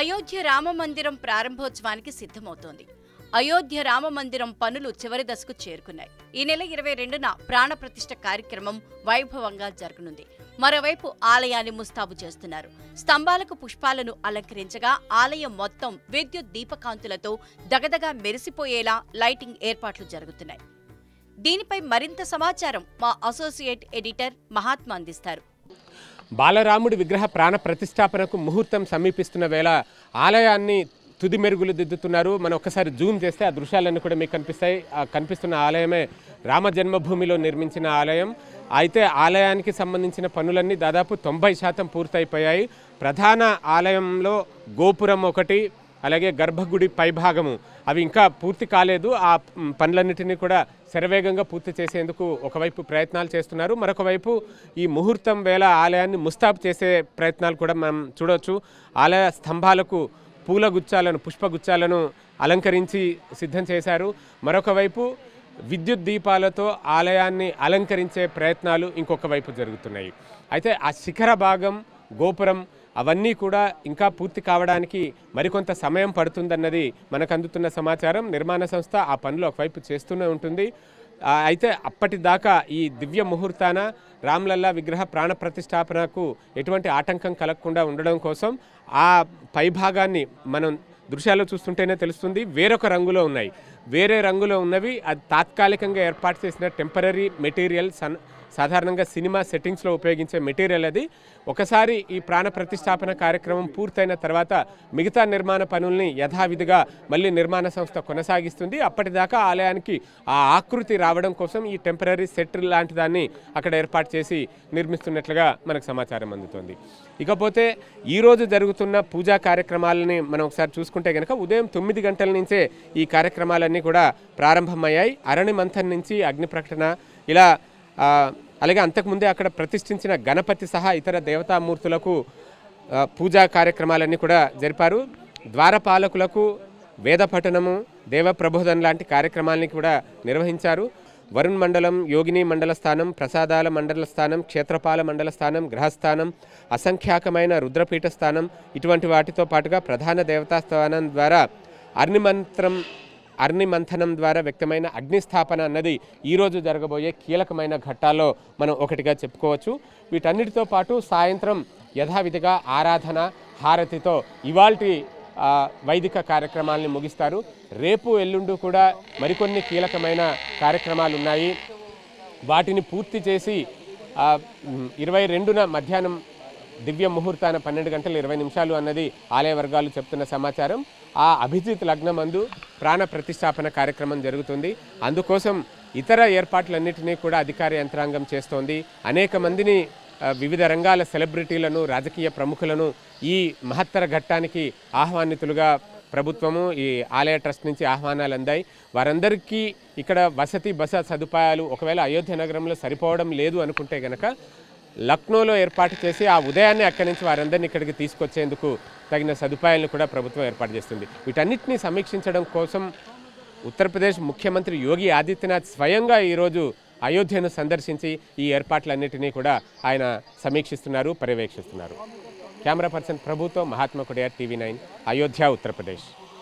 అయోధ్య రామ మందిరం ప్రారంభోత్సవానికి సిద్ధమవుతోంది. అయోధ్య రామ మందిరం పనులు చివరి దశకు చేరుకున్నాయి. ఈ నెల 22న ప్రాణ ప్రతిష్ఠ కార్యక్రమం వైభవంగా జరగనుంది. మరోవైపు ఆలయాన్ని ముస్తాబు చేస్తున్నారు. స్తంభాలకు పుష్పాలను అలంకరించగా ఆలయం మొత్తం విద్యుత్ దీపకాంతులతో దగదగా మెరిసిపోయేలా లైటింగ్ ఏర్పాట్లు జరుగుతున్నాయి. దీనిపై మరింత సమాచారం మా అసోసియేట్ ఎడిటర్ మహాత్మా అందిస్తారు. బాలరాముడి విగ్రహ ప్రాణ ప్రతిష్టాపనకు ముహూర్తం సమీపిస్తున్న వేళ ఆలయాన్ని తుది మెరుగులు దిద్దుతున్నారు. మనం ఒక్కసారి జూమ్ చేస్తే ఆ దృశ్యాలన్నీ కూడా మీకు కనిపిస్తాయి. కనిపిస్తున్న ఆలయమే రామ జన్మభూమిలో నిర్మించిన ఆలయం. అయితే ఆలయానికి సంబంధించిన పనులన్నీ దాదాపు 90% పూర్తయిపోయాయి. ప్రధాన ఆలయంలో గోపురం ఒకటి, అలాగే గర్భగుడి పైభాగము అవి ఇంకా పూర్తి కాలేదు. ఆ పనులన్నిటినీ కూడా శరవేగంగా పూర్తి చేసేందుకు ఒకవైపు ప్రయత్నాలు చేస్తున్నారు. మరొక వైపు ఈ ముహూర్తం వేళ ఆలయాన్ని ముస్తాబు చేసే ప్రయత్నాలు కూడా మనం చూడవచ్చు. ఆలయ స్తంభాలకు పూల గుచ్చాలను, పుష్పగుచ్చాలను అలంకరించి సిద్ధం చేశారు. మరొక వైపు విద్యుత్ దీపాలతో ఆలయాన్ని అలంకరించే ప్రయత్నాలు ఇంకొక వైపు జరుగుతున్నాయి. అయితే ఆ శిఖర భాగం, గోపురం అవన్నీ కూడా ఇంకా పూర్తి కావడానికి మరికొంత సమయం పడుతుందన్నది మనకు అందుతున్న సమాచారం. నిర్మాణ సంస్థ ఆ పనులు ఒకవైపు చేస్తూనే ఉంటుంది. అయితే అప్పటిదాకా ఈ దివ్య ముహూర్తాన రామ్లల్లా విగ్రహ ప్రాణ ప్రతిష్టాపనకు ఎటువంటి ఆటంకం కలగకుండా ఉండడం కోసం ఆ పైభాగాన్ని మనం దృశ్యాలు చూస్తుంటేనే తెలుస్తుంది వేరొక రంగులో ఉన్నాయి. వేరే రంగులో ఉన్నవి అది తాత్కాలికంగా ఏర్పాటు చేసిన టెంపరరీ మెటీరియల్. సాధారణంగా సినిమా సెట్టింగ్స్లో ఉపయోగించే మెటీరియల్ అది. ఒకసారి ఈ ప్రాణ ప్రతిష్టాపన కార్యక్రమం పూర్తయిన తర్వాత మిగతా నిర్మాణ పనుల్ని యథావిధిగా మళ్ళీ నిర్మాణ సంస్థ కొనసాగిస్తుంది. అప్పటిదాకా ఆలయానికి ఆ ఆకృతి రావడం కోసం ఈ టెంపరరీ సెట్ లాంటి దాన్ని అక్కడ ఏర్పాటు చేసి నిర్మిస్తున్నట్లుగా మనకు సమాచారం అందుతోంది. ఇకపోతే ఈరోజు జరుగుతున్న పూజా కార్యక్రమాలని మనం ఒకసారి చూసుకుంటే కనుక ఉదయం 9 గంటల నుంచే ఈ కార్యక్రమాలన్నీ కూడా ప్రారంభమయ్యాయి. అరణి మంథన్ నుంచి అగ్ని ప్రకటన, ఇలా అలాగే అంతకుముందే అక్కడ ప్రతిష్ఠించిన గణపతి సహా ఇతర దేవతామూర్తులకు పూజా కార్యక్రమాలన్నీ కూడా జరిపారు. ద్వారపాలకులకు వేద పఠనము, దేవ ప్రబోధన లాంటి కార్యక్రమాలని కూడా నిర్వహించారు. వరుణ్ మండలం, యోగిని మండల స్థానం, ప్రసాదాల మండల స్థానం, క్షేత్రపాల మండల స్థానం, గ్రహస్థానం, అసంఖ్యాకమైన రుద్రపీఠ స్థానం ఇటువంటి వాటితో పాటుగా ప్రధాన దేవతాస్థానం ద్వారా అగ్ని మంథనం ద్వారా వ్యక్తమైన అగ్నిస్థాపన అన్నది ఈరోజు జరగబోయే కీలకమైన ఘట్టాల్లో మనం ఒకటిగా చెప్పుకోవచ్చు. వీటన్నిటితో పాటు సాయంత్రం యథావిధిగా ఆరాధన, హారతితో ఇవాల్టి వైదిక కార్యక్రమాలని ముగిస్తారు. రేపు ఎల్లుండు కూడా మరికొన్ని కీలకమైన కార్యక్రమాలు ఉన్నాయి. వాటిని పూర్తి చేసి 22న మధ్యాహ్నం దివ్య ముహూర్తాన 12 గంటల 20 నిమిషాలు అన్నది ఆలయ వర్గాలు చెప్తున్న సమాచారం. ఆ అభిజిత్ లగ్నమందు ప్రాణ ప్రతిష్టాపన కార్యక్రమం జరుగుతుంది. అందుకోసం ఇతర ఏర్పాట్లన్నింటినీ కూడా అధికార యంత్రాంగం చేస్తోంది. అనేక మందిని, వివిధ రంగాల సెలబ్రిటీలను, రాజకీయ ప్రముఖులను ఈ మహత్తర ఘట్టానికి ఆహ్వానితులుగా ప్రభుత్వము, ఈ ఆలయ ట్రస్ట్ నుంచి ఆహ్వానాలు అందాయి. వారందరికీ ఇక్కడ వసతి, బస సదుపాయాలు ఒకవేళ అయోధ్య నగరంలో సరిపోవడం లేదు అనుకుంటే గనక లక్నోలో ఏర్పాటు చేసి ఆ ఉదయాన్నే అక్కడి నుంచి వారందరినీ ఇక్కడికి తీసుకొచ్చేందుకు తగిన సదుపాయాలను కూడా ప్రభుత్వం ఏర్పాటు చేస్తుంది. వీటన్నిటిని సమీక్షించడం కోసం ఉత్తరప్రదేశ్ ముఖ్యమంత్రి యోగి ఆదిత్యనాథ్ స్వయంగా ఈరోజు అయోధ్యను సందర్శించి ఈ ఏర్పాట్లన్నిటినీ కూడా ఆయన సమీక్షిస్తున్నారు, పర్యవేక్షిస్తున్నారు. కెమెరా పర్సన్ ప్రభుతో మహాత్మా కొడియార్, TV9, అయోధ్య, ఉత్తరప్రదేశ్.